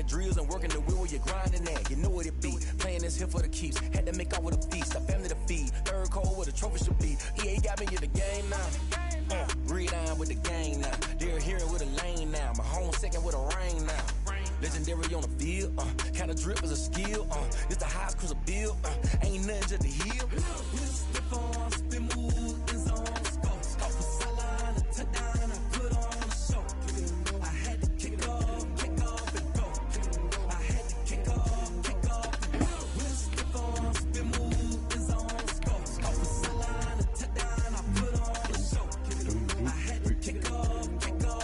the drills and working the wheel where you're grinding at. You know what it be. Playing this here for the keeps. Had to make off with a feast. A family to feed. Third cold where the trophy should be. EA got me in the game now. Read on with the game now. They're here with a lane now. My home second with a rain now. Legendary on the field. Kind of drip is a skill. This the highest cruiser bill. Ain't nothing just the heel. Step on, spin move, in zone, scope. Off the sideline, a touchdown, I put on a show. I had to kick off and go. I had to kick off and go. Step on, spin move, in zone, scope. Off the sideline, a touchdown, I put on a show. I had to kick off and go.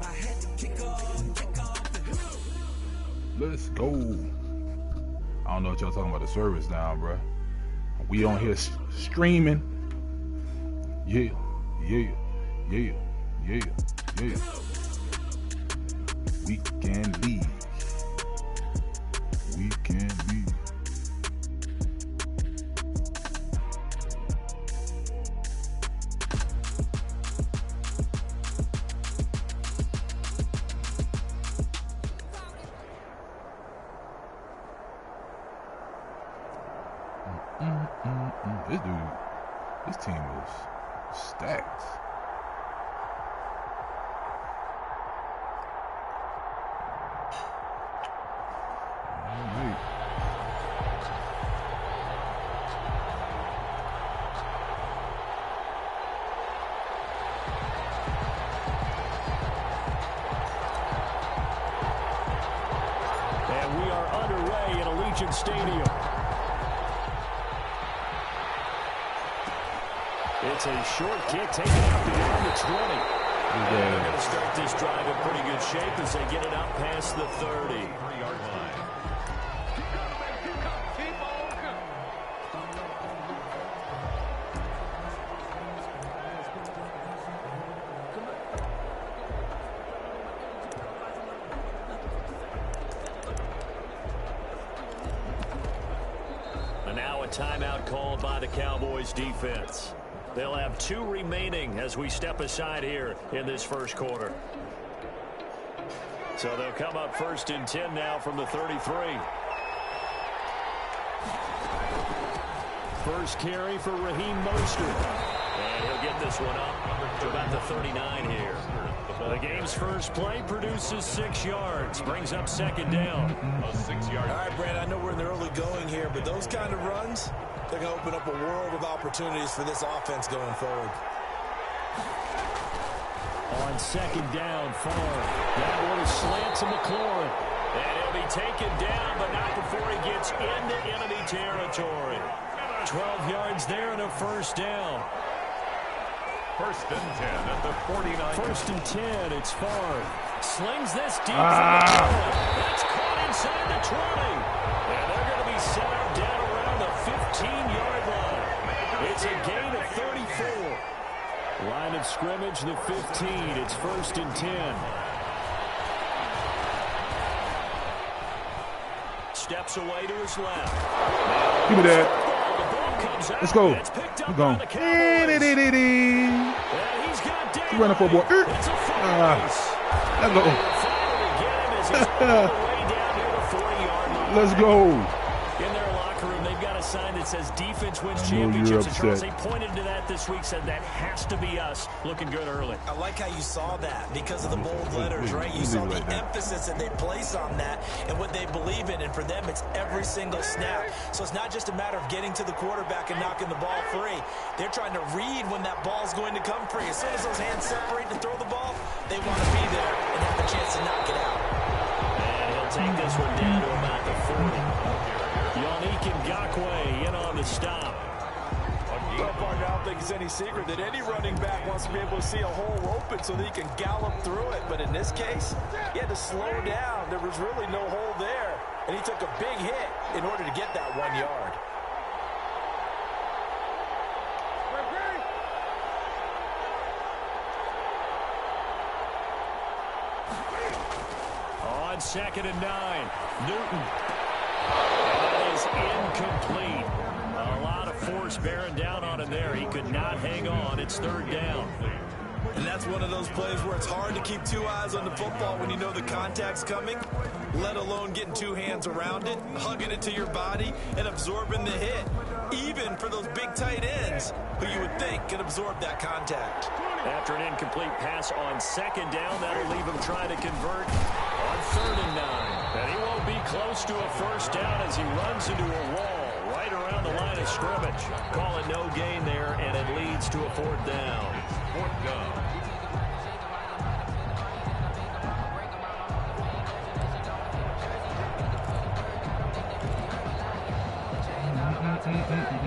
I had to kick off and go. Let's go. I don't know what y'all talking about the service now, bro. We on here streaming. Yeah. We can leave. We can leave. This team is stacked. And we are underway at Allegiant Stadium. It's a short kick taken out beyond the 20. And they're going to start this drive in pretty good shape as they get it out past the 30-yard line. And now a timeout called by the Cowboys defense. They'll have 2 remaining as we step aside here in this first quarter. So they'll come up 1st and 10 now from the 33. First carry for Raheem Mostert. And he'll get this one up to about the 39 here. The game's first play produces 6 yards. Brings up 2nd down. A 6-yard. All right, Brad, I know we're in the early going here, but those kind of runs, they're going to open up a world of opportunities for this offense going forward. On 2nd down, Favre. That one is slant to McLaurin. And he'll be taken down, but not before he gets into enemy territory. 12 yards there and a 1st down. 1st and 10 at the 49. 1st and 10, it's Favre. Slings this deep from the 12. That's caught inside the 20. And they're going to be set up down around the 15-yard line. It's a gain of 34. Line of scrimmage, the 15. It's 1st and 10. Steps away to his left. Give me that. Let's go. We're going. He's running for a boy. Let's go. Let's go. In their locker room, they've got a sign that says defense wins championships. And Charles, they pointed to that this week, said that has to be us. Looking good early. I like how you saw that because of the bold letters, right? You saw the emphasis that they place on that and what they believe in. And for them, it's every single snap. So it's not just a matter of getting to the quarterback and knocking the ball free. They're trying to read when that ball's going to come free. As soon as those hands separate to throw the ball, they want to be there and have a chance to knock it out. And he'll take this one down to about the 40. Yannick Ngakoue in on the stop. Well, Bart, I don't think it's any secret that any running back wants to be able to see a hole open so that he can gallop through it. But in this case, he had to slow down. There was really no hole there. And he took a big hit in order to get that 1 yard. On 2nd and 9, Newton. That is incomplete. A lot of force bearing down on him there. He could not hang on. It's 3rd down. And that's one of those plays where it's hard to keep two eyes on the football when you know the contact's coming, let alone getting two hands around it, hugging it to your body, and absorbing the hit, even for those big tight ends who you would think can absorb that contact. After an incomplete pass on second down, that'll leave him trying to convert on 3rd and 9. And he won't be close to a first down as he runs into a wall right around the line of scrimmage. Call it no gain there, and it leads to a 4th down. 4th down.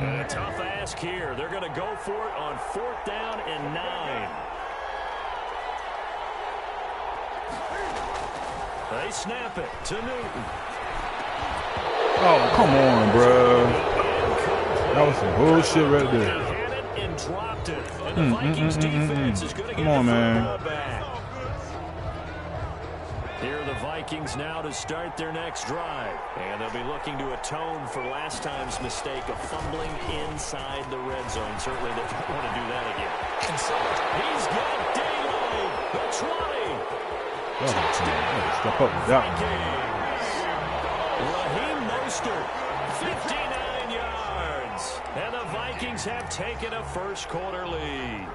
And a tough ask here. They're going to go for it on 4th down and 9. They snap it to Newton. Oh, come on, bro. That was some bullshit right He there. had it and dropped it. And the Vikings defense is going to get Come on, the man. football back. Here are the Vikings now to start their next drive. And they'll be looking to atone for last time's mistake of fumbling inside the red zone. Certainly they don't want to do that again. He's got daylight. The 20. Step up with that one. Raheem Mostert, 59 yards. And the Vikings have taken a first-quarter lead.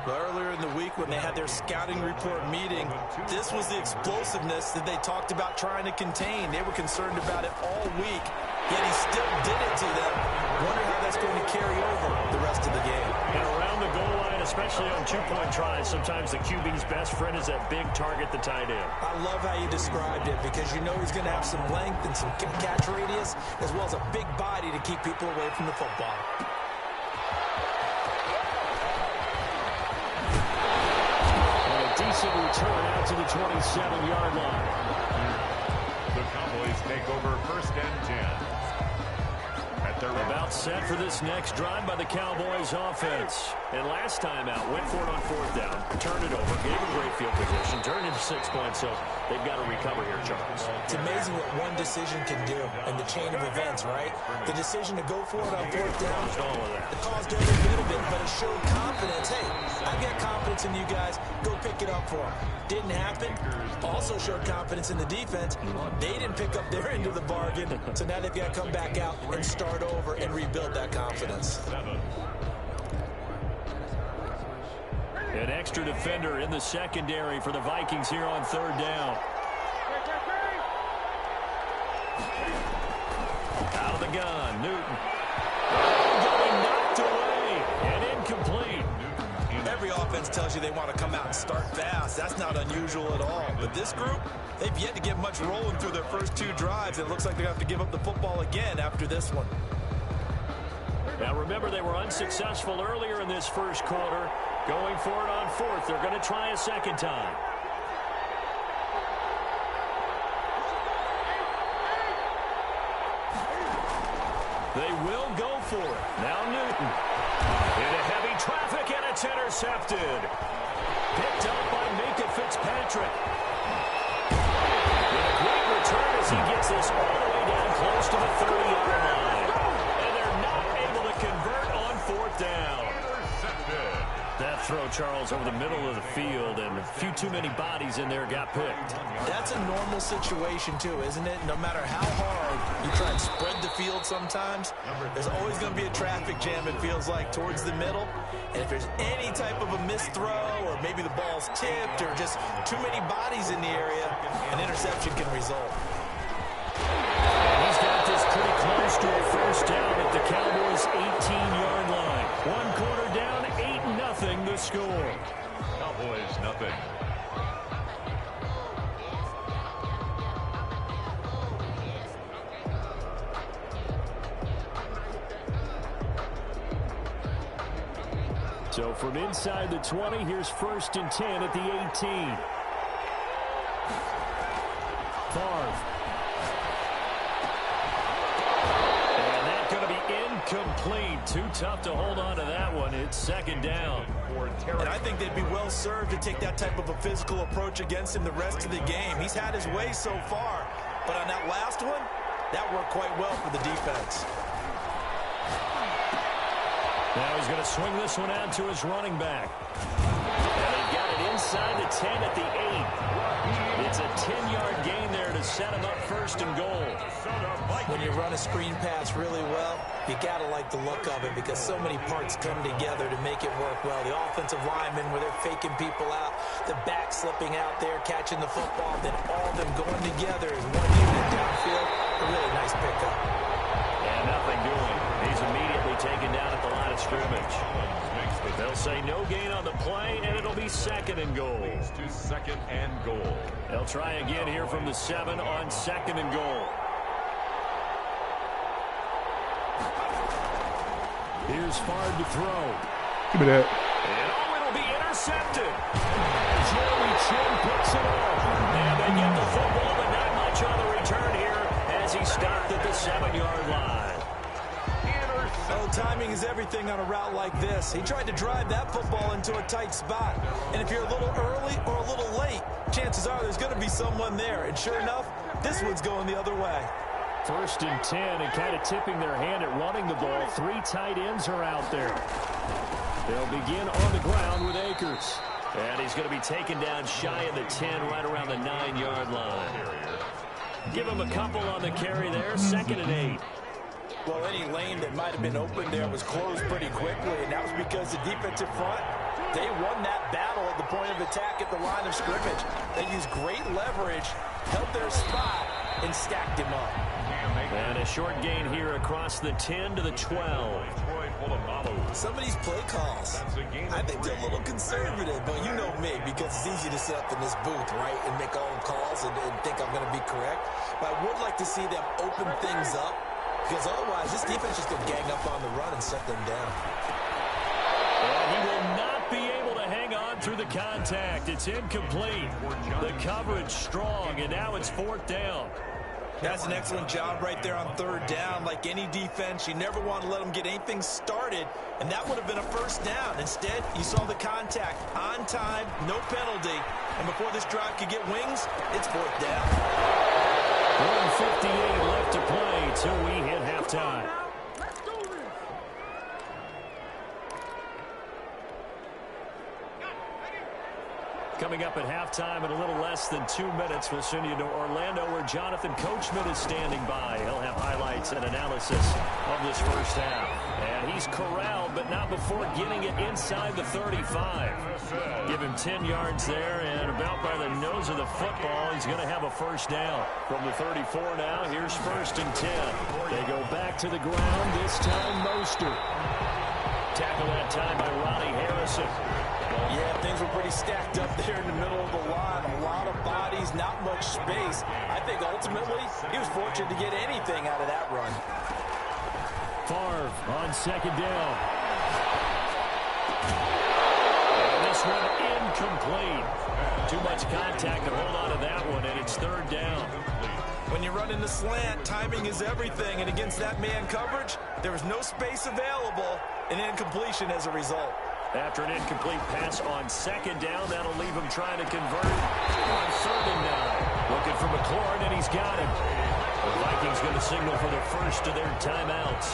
Earlier in the week when they had their scouting report meeting, this was the explosiveness that they talked about trying to contain. They were concerned about it all week, yet he still did it to them. Wonder how that's going to carry over the rest of the game. And around the goal line, especially on two-point tries, sometimes the QB's best friend is that big target, the tight end. I love how you described it because you know he's going to have some length and some catch radius as well as a big body to keep people away from the football. Decent return out to the 27-yard line. The Cowboys take over 1st and 10. At their About set for this next drive by the Cowboys offense. And last time out, went for it on 4th down, turned it over, gave him great field position, turned into 6 points, so they've got to recover here, Charles. It's amazing what one decision can do in the chain of events, right? The decision to go for it on 4th down, All of that. it caused every bit of it, but it showed confidence. Hey, I've got confidence in you guys. Go pick it up for them. Didn't happen. Also showed confidence in the defense. They didn't pick up their end of the bargain, so now they've got to come back out and start over and rebuild that confidence. An extra defender in the secondary for the Vikings here on 3rd down. Out of the gun, Newton. Getting knocked away and incomplete. Every offense tells you they want to come out and start fast. That's not unusual at all. But this group, they've yet to get much rolling through their first 2 drives. It looks like they're going to have to give up the football again after this one. Now remember, they were unsuccessful earlier in this first quarter. Going for it on 4th. They're going to try a second time. They will go for it. Now Newton. Into heavy traffic, and it's intercepted. Picked up by Minkah Fitzpatrick. With a great return as he gets this all the way down close to the 30-yard line. And they're not able to convert on 4th down. That throw, Charles, over the middle of the field, and a few too many bodies in there got picked. That's a normal situation, too, isn't it? No matter how hard you try and spread the field sometimes, there's always going to be a traffic jam, it feels like, towards the middle. And if there's any type of a missed throw, or maybe the ball's tipped, or just too many bodies in the area, an interception can result. He's got this pretty close to a first down at the Cowboys' 18-yard line. 1 quarter down, 8-0 the score. Cowboys nothing. So from inside the 20, here's 1st and 10 at the 18. Favre. And that's going to be incomplete. Too tough to hold on to that one. It's 2nd down. And I think they'd be well served to take that type of a physical approach against him the rest of the game. He's had his way so far, but on that last one, that worked quite well for the defense. Now he's going to swing this one out to his running back. inside the 10 at the 8. It's a 10-yard gain there to set him up first and goal. When you run a screen pass really well, you got to like the look of it because so many parts come together to make it work well. The offensive linemen, where they're faking people out, the back slipping out there, catching the football, then all of them going together as one unit downfield. A really nice pickup. And nothing doing. He's immediately taken down at the line of scrimmage. They'll say no gain on the play, and it'll be second and goal. Leads to second and goal. They'll try again here from the 7 on second and goal. Here's Favre to throw. Give me that. And it'll be intercepted. Joey Chin picks it up. And they get the football, but not much on the return here as he stopped at the 7-yard line. Oh, timing is everything on a route like this. He tried to drive that football into a tight spot. And if you're a little early or a little late, chances are there's going to be someone there. And sure enough, this one's going the other way. First and 10, and kind of tipping their hand at running the ball. 3 tight ends are out there. They'll begin on the ground with Akers. And he's going to be taken down shy of the 10, right around the 9-yard line. Give him a couple on the carry there. Second and 8. Well, any lane that might have been open there was closed pretty quickly, and that was because the defensive front, they won that battle at the point of attack at the line of scrimmage. They used great leverage, held their spot, and stacked him up. And a short gain here across the 10 to the 12. Some of these play calls, I think they're a little conservative, but you know me, because it's easy to sit up in this booth, right, and make all the calls and think I'm going to be correct. But I would like to see them open things up, because otherwise this defense is going to gang up on the run and set them down. And he will not be able to hang on through the contact. It's incomplete. The coverage strong, and now it's 4th down. That's an excellent job right there on 3rd down. Like any defense, you never want to let them get anything started, and that would have been a 1st down. Instead, you saw the contact on time, no penalty, and before this drive could get wings, it's 4th down. 1:58 left to play till we hit halftime. Coming up at halftime in a little less than 2 minutes, we'll send you to Orlando where Jonathan Coachman is standing by. He'll have highlights and analysis of this first half. And he's corralled, but not before getting it inside the 35. Give him 10 yards there, and about by the nose of the football, he's going to have a 1st down. From the 34 now, here's 1st and 10. They go back to the ground, this time Mostert. Tackle that time by Ronnie Harrison. Yeah, things were pretty stacked up there in the middle of the line. A lot of bodies, not much space. I think ultimately he was fortunate to get anything out of that run. Favre on 2nd down. And this one incomplete. Too much contact to hold on to that one, and it's 3rd down. When you run in the slant, timing is everything, and against that man coverage, there was no space available, and incompletion as a result. After an incomplete pass on 2nd down, that'll leave him trying to convert on 3rd and 9. Looking for McLaurin, and he's got him. The Vikings going to signal for the first of their timeouts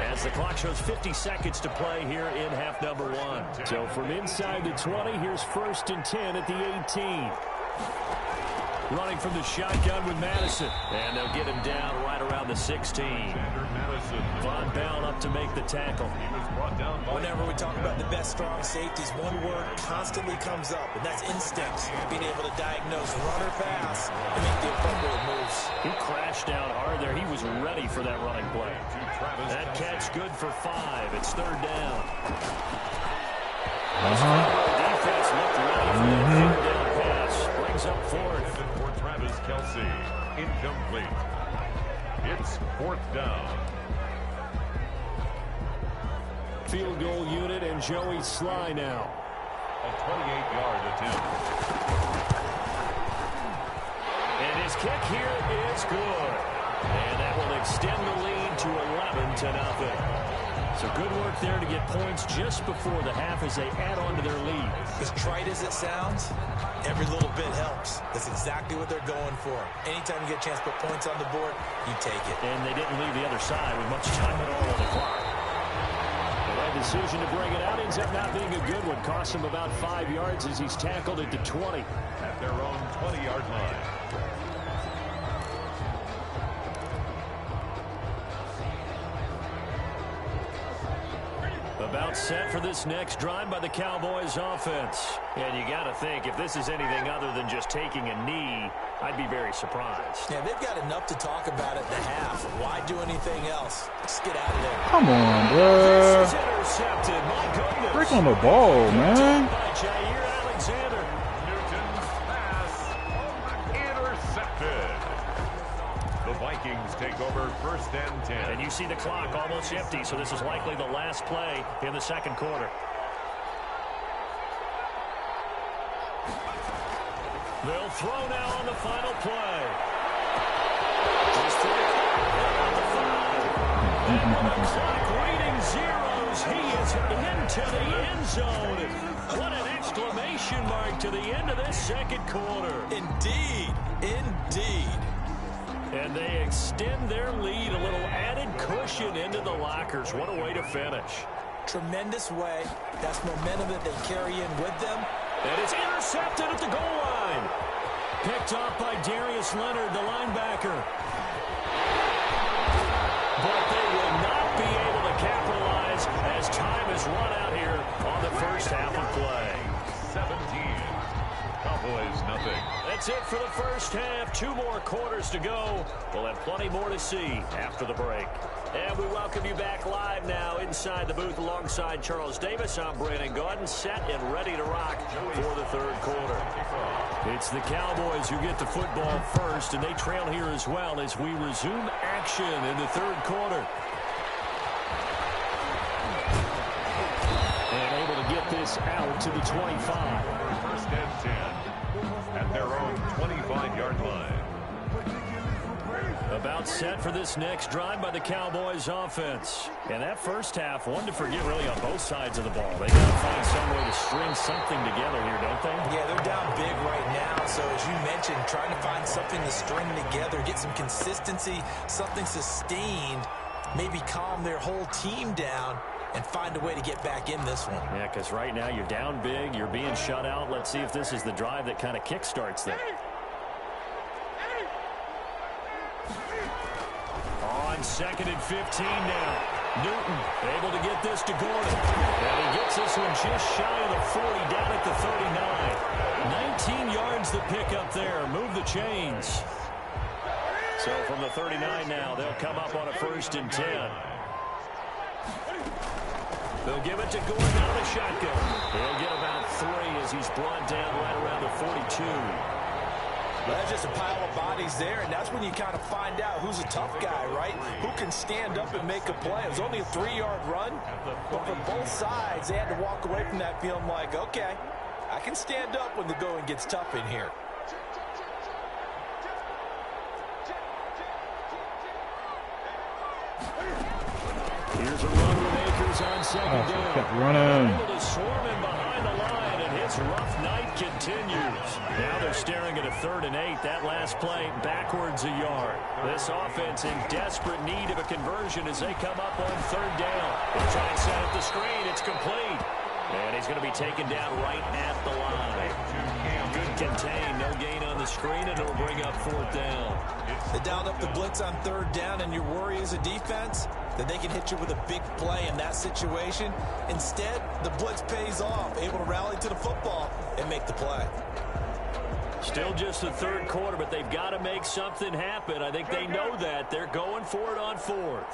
as the clock shows 50 seconds to play here in half number 1. So from inside the 20, here's 1st and 10 at the 18. Running from the shotgun with Madison. And they'll get him down right around the 16. Von Bell up to make the tackle. Whenever we talk about the best strong safeties, one word constantly comes up, and that's instincts. Being able to diagnose run or pass and make the appropriate moves. He crashed down hard there. He was ready for that running play. That catch good for 5. It's 3rd down. Defense looked ready for that 3rd down pass. Brings up 4th. For Travis Kelce, incomplete. It's 4th down. Field goal unit and Joey Sly now. A 28-yard attempt. And his kick here is good. And that will extend the lead to 11-0. So good work there to get points just before the half as they add on to their lead. As trite as it sounds, every little bit helps. That's exactly what they're going for. Anytime you get a chance to put points on the board, you take it. And they didn't leave the other side with much time at all on the clock. They led the decision to bring it out ends up not being a good one. Cost him about 5 yards as he's tackled at the 20. At their own 20-yard line. About set for this next drive by the Cowboys offense. And you got to think, if this is anything other than just taking a knee, I'd be very surprised. Yeah, they've got enough to talk about at the half. Why do anything else? Just get out of there. Come on, bro. This is intercepted. My goodness. Break on the ball, man. By Jair Alexander. Newton's pass intercepted. The Vikings take over 1st and 10. And you see the clock almost empty, so this is likely the last play in the second quarter. They'll throw now on the final play. Just to the 5. And the clock reading zeros. He is into the end zone. What an exclamation mark to the end of this second quarter. Indeed. Indeed. And they extend their lead, a little added cushion into the lockers. What a way to finish. Tremendous way. That's momentum that they carry in with them. And it's intercepted at the goal line. Picked off by Darius Leonard, the linebacker. But they will not be able to capitalize as time has run out here on the first half of play. 17. Cowboys, nothing. That's it for the first half. 2 more quarters to go. We'll have plenty more to see after the break. And we welcome you back live now inside the booth alongside Charles Davis. I'm Brandon Gaudin, set and ready to rock for the third quarter. It's the Cowboys who get the football first, and they trail here as well as we resume action in the third quarter. And able to get this out to the 25. 1st and 10. At their own 25-yard line. About set for this next drive by the Cowboys offense. And that first half, one to forget really on both sides of the ball. They got to find some way to string something together here, don't they? Yeah, they're down big right now. So as you mentioned, trying to find something to string together, get some consistency, something sustained, maybe calm their whole team down and find a way to get back in this one. Yeah, because right now you're down big, you're being shut out. Let's see if this is the drive that kind of kickstarts them. On 2nd and 15 now. Newton able to get this to Gordon. And he gets this one just shy of the 40, down at the 39. 19 yards the pick up there. Move the chains. So from the 39 now, they'll come up on a 1st and 10. They'll give it to Gordon out of the shotgun. He'll get about 3 as he's brought down right around the 42. Well, that's just a pile of bodies there, and that's when you kind of find out who's a tough guy, right? Who can stand up and make a play. It was only a 3-yard run, but for both sides, they had to walk away from that feeling like, okay, I can stand up when the going gets tough in here. Here's a run with Akers on 2nd down. Kept running. Able to swarm in behind the line, and his rough night continues. Now they're staring at a 3rd and 8. That last play backwards a yard. This offense in desperate need of a conversion as they come up on 3rd down. They'll try and set up the screen. It's complete. And he's going to be taken down right at the line. Good contain. No gain on the screen, and it'll bring up 4th down. They dialed up the blitz on 3rd down, and your worry as a defense that they can hit you with a big play in that situation. Instead, the blitz pays off, able to rally to the football and make the play. Still just the 3rd quarter, but they've got to make something happen. I think they know that. They're going for it on 4th.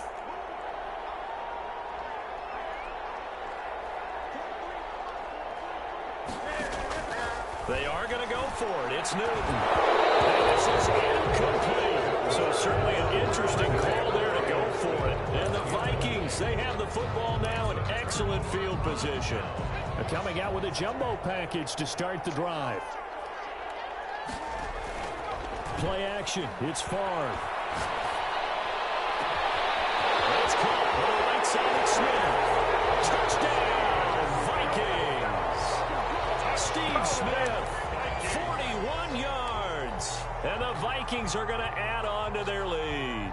They are going to go for it. It's Newton. And this is incomplete. So certainly an interesting call there to go for it. And the Vikings, they have the football now in excellent field position. They're coming out with a jumbo package to start the drive. Play action. It's Favre. It's caught on the right side of Smith. Touchdown, Vikings. Steve Smith, 41 yards. And the Vikings are going to add on to their lead.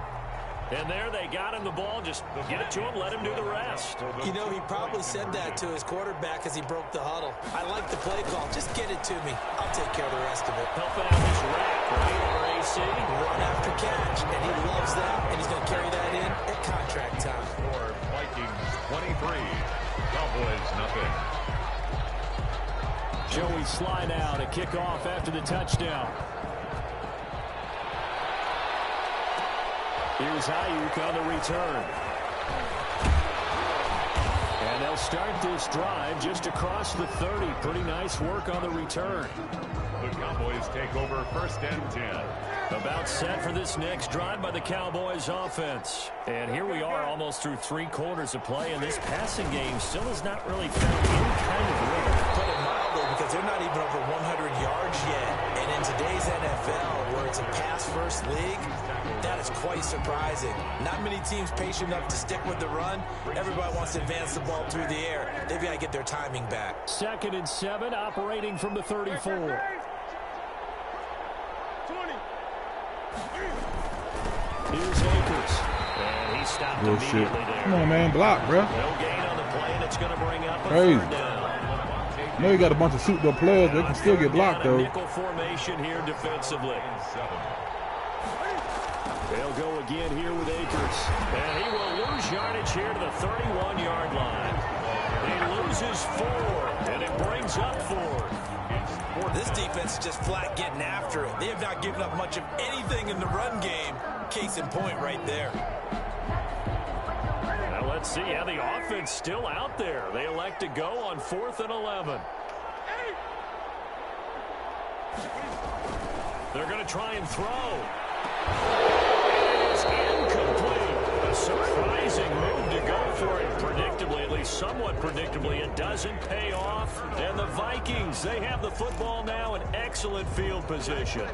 And there they got him the ball. Just get it to him, let him do the rest. You know, he probably said that to his quarterback as he broke the huddle. I like the play call. Just get it to me. I'll take care of the rest of it. Helping out his rack, right, RAC? Run after catch, and he loves that, and he's going to carry that in at contract time. For Vikings 23, Cowboys nothing. Joey slide out, a kickoff after the touchdown. Here's Ayuk on the return. And they'll start this drive just across the 30. Pretty nice work on the return. The Cowboys take over 1st and 10. About set for this next drive by the Cowboys offense. And here we are almost through 3 quarters of play, and this passing game still has not really found any kind of rhythm. Put it mildly, because they're not even over 100 yards yet. And in today's NFL, where it's a pass-first league, that is quite surprising. Not many teams patient enough to stick with the run. Everybody wants to advance the ball through the air. They've got to get their timing back. 2nd and 7, operating from the 34. Here's Akers. And he stopped immediately there. Come on, man. Block, bro. No gain on the play, and it's going to bring up a Crazy. 3rd down. I know you got a bunch of souped-up players. They can still get blocked, though. Nickel formation here defensively. They'll go again here with Akers. And he will lose yardage here to the 31-yard line. He loses 4, and it brings up 4. This defense is just flat getting after it. They have not given up much of anything in the run game. Case in point right there. Now let's see how the offense still out there. They elect to go on 4th and 11. They're going to try and throw. It's incomplete. A surprising move to go for it. Predictably, at least somewhat predictably, it doesn't pay off. And the Vikings, they have the football now in excellent field position.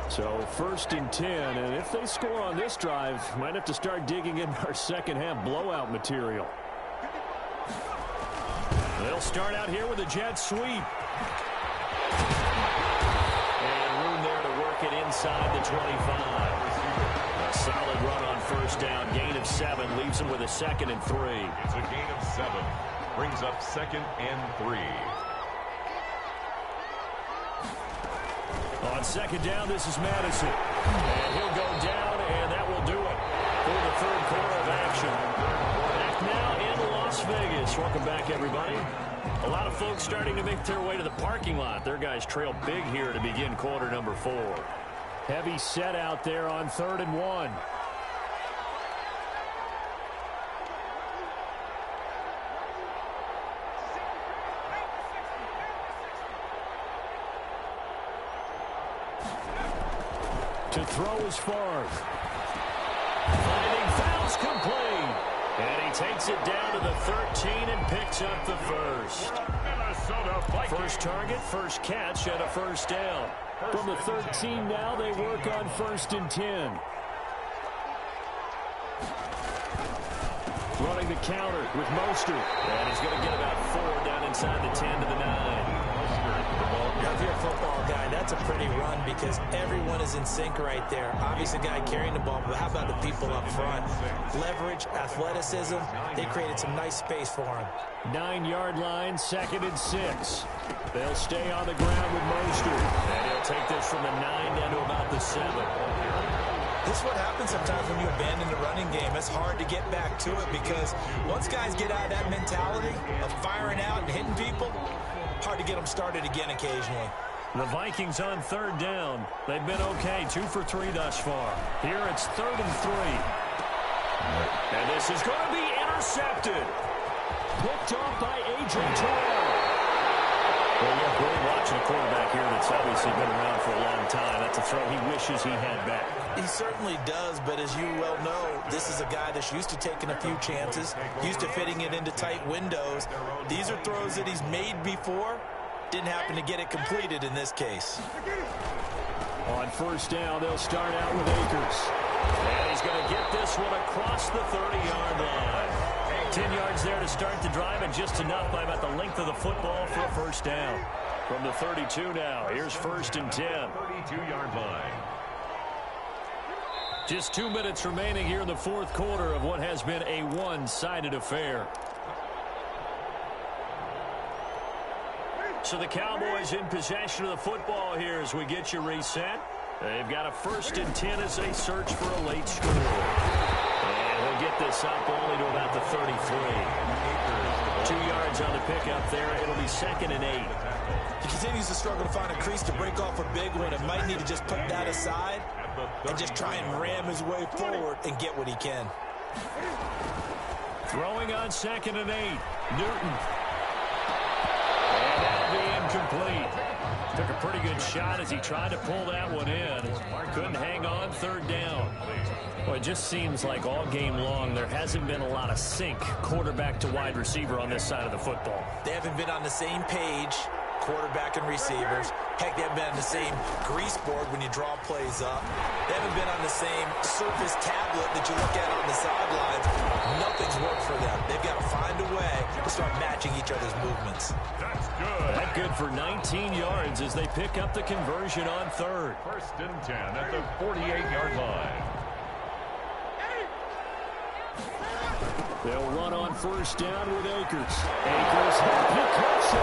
So 1st and 10, and if they score on this drive, might have to start digging in our second half blowout material. They'll start out here with a jet sweep. And room there to work it inside the 25. A solid run on 1st down. Gain of 7 leaves them with a 2nd and 3. It's a gain of 7. Brings up 2nd and 3. On 2nd down, this is Madison. And he'll go down, and that will do it for the 3rd quarter of action. Back now in Las Vegas. Welcome back, everybody. A lot of folks starting to make their way to the parking lot. Their guys trail big here to begin quarter number 4. Heavy set out there on 3rd and 1. To throw is Favre. Finding fouls complete. And he takes it down to the 13 and picks up the 1st. First target, first catch, and a 1st down. From the 13 now, they work on 1st and 10. Running the counter with Mostert. And he's going to get about 4 down inside the 10 to the 9. Now, if you're a football guy, that's a pretty run because everyone is in sync right there. Obviously, a guy carrying the ball, but how about the people up front? Leverage, athleticism, they created some nice space for him. 9-yard line, 2nd and 6. They'll stay on the ground with Mostert. And he'll take this from the 9 down to about the 7. This is what happens sometimes when you abandon the running game. It's hard to get back to it because once guys get out of that mentality of firing out and hitting people, hard to get them started again occasionally. The Vikings on 3rd down. They've been okay, 2 for 3 thus far. Here it's 3rd and 3. And this is going to be intercepted. Picked off by A.J. Terrell. Well, look, we're watching a quarterback here that's obviously been around for a long time. That's a throw he wishes he had back. He certainly does, but as you well know, this is a guy that's used to taking a few chances, used to fitting it into tight windows. These are throws that he's made before. Didn't happen to get it completed in this case. On 1st down, they'll start out with Akers. And he's going to get this one across the 30-yard line. 10 yards there to start the drive, and just enough by about the length of the football for a 1st down. From the 32 now, here's 1st and 10. 32-yard line. Just 2 minutes remaining here in the fourth quarter of what has been a one-sided affair. So the Cowboys in possession of the football here as we get you reset. They've got a 1st and 10 as they search for a late score. And we'll get this up only to about the 33. 2 yards on the pickup there. It'll be 2nd and 8. He continues to struggle to find a crease to break off a big one and might need to just put that aside and just try and ram his way forward and get what he can. Throwing on 2nd and 8. Newton. And that'll be incomplete. Took a pretty good shot as he tried to pull that one in. Couldn't hang on 3rd down. Well, it just seems like all game long there hasn't been a lot of sync quarterback to wide receiver on this side of the football. They haven't been on the same page, quarterback and receivers. Heck, they haven't been on the same grease board when you draw plays up. They haven't been on the same surface tablet that you look at on the sidelines. Nothing's worked for them. They've got to find a way to start matching each other's movements. That's good. That good for 19 yards as they pick up the conversion on 3rd. 1st and 10 at the 48-yard line. They'll run on 1st down with Akers. Akers, he cuts it.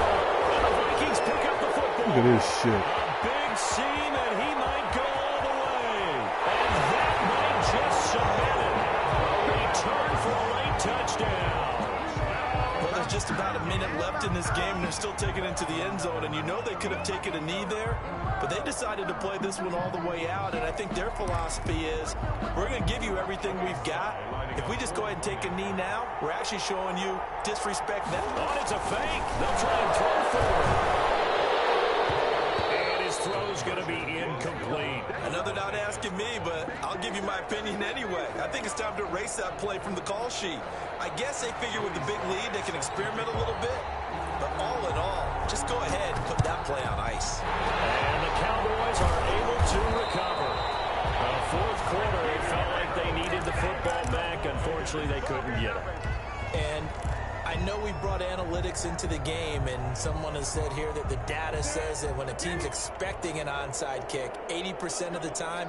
And the Vikings pick up the football. Look at this shit. A big seam, and he might go all the way. And that might just submit it. A return for a late touchdown. Well, there's just about a minute left in this game, and they're still taking it to the end zone. And you know they could have taken a knee there, but they decided to play this one all the way out. And I think their philosophy is, we're going to give you everything we've got. If we just go ahead and take a knee now, we're actually showing you disrespect now. Oh, it's a fake. They'll try and throw forward. And his throw's going to be incomplete. Another not asking me, but I'll give you my opinion anyway. I think it's time to erase that play from the call sheet. I guess they figure with the big lead they can experiment a little bit. But all in all, just go ahead and put that play on ice. And the Cowboys are able to recover. Fourth quarter, it felt like they needed the football back. Unfortunately, they couldn't get it. And I know we brought analytics into the game, and someone has said here that the data says that when a team's expecting an onside kick, 80% of the time,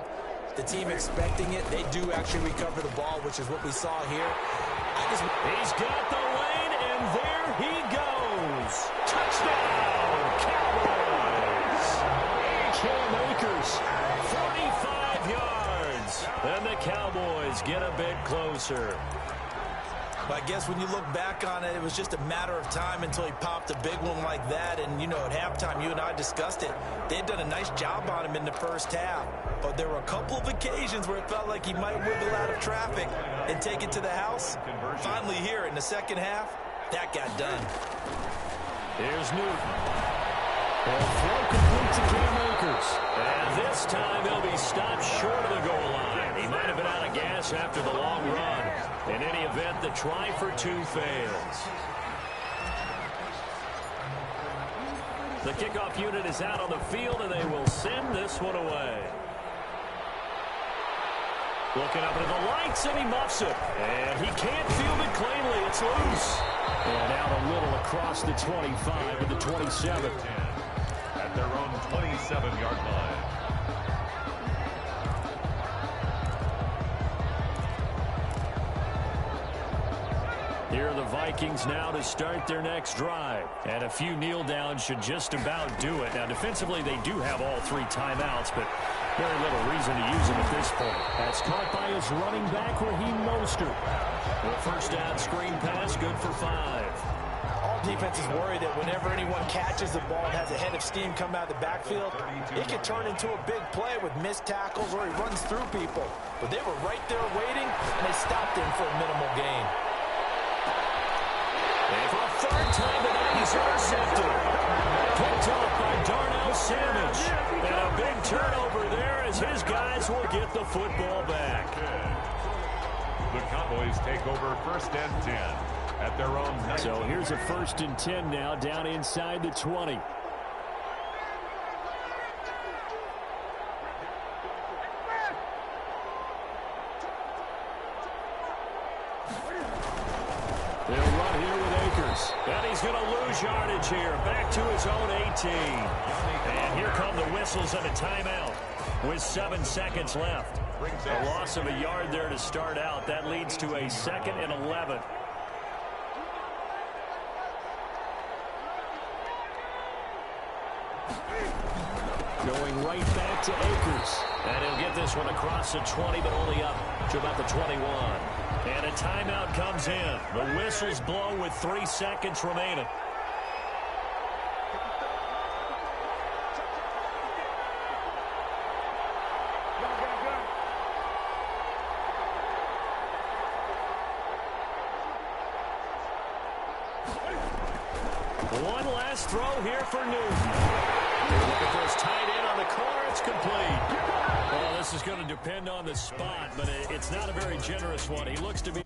the team expecting it, they do actually recover the ball, which is what we saw here. He's got the lane, and there he goes. Touchdown, Cowboys. Cam Akers, 45 yards. And the Cowboys get a bit closer. But I guess when you look back on it, it was just a matter of time until he popped a big one like that. And, you know, at halftime, you and I discussed it. They had done a nice job on him in the first half. But there were a couple of occasions where it felt like he might wiggle out of traffic and take it to the house. Finally here in the second half, that got done. Here's Newton. They'll throw complete to Cam Akers. And this time he'll be stopped short of the goal line. He might have been out of gas after the long run. In any event, the try for 2 fails. The kickoff unit is out on the field, and they will send this one away. Looking up into the lights, and he muffs it. And he can't field it cleanly. It's loose. And out a little across the 25 to the 27. At their own 27-yard line. Here are the Vikings now to start their next drive. And a few kneel downs should just about do it. Now, defensively, they do have all 3 timeouts, but very little reason to use them at this point. That's caught by his running back, Raheem Mostert. The first down screen pass, good for 5. All defenses worry that whenever anyone catches the ball and has a head of steam come out of the backfield, it can turn into a big play with missed tackles or he runs through people. But they were right there waiting, and they stopped him for a minimal gain. And for a 3rd time tonight, he's intercepted. Picked off by Darnell Savage. And a big turnover there as his guys will get the football back. The Cowboys take over 1st and 10 at their own 19. So here's a 1st and 10 now down inside the 20. They'll run here with Akers. And he's going to lose yardage here. Back to his own 18. And here come the whistles and a timeout with 7 seconds left. brings A up loss of a yard there to start out. That leads to a 2nd and 11. Going right back to Akers. And he'll get this one across the 20, but only up to about the 21. And a timeout comes in. The whistles blow with 3 seconds remaining. One last throw here for Newton. Looking for his tight end on the corner. It's complete. Well, this is going to depend on the spot, but it's not a very generous one. He looks to be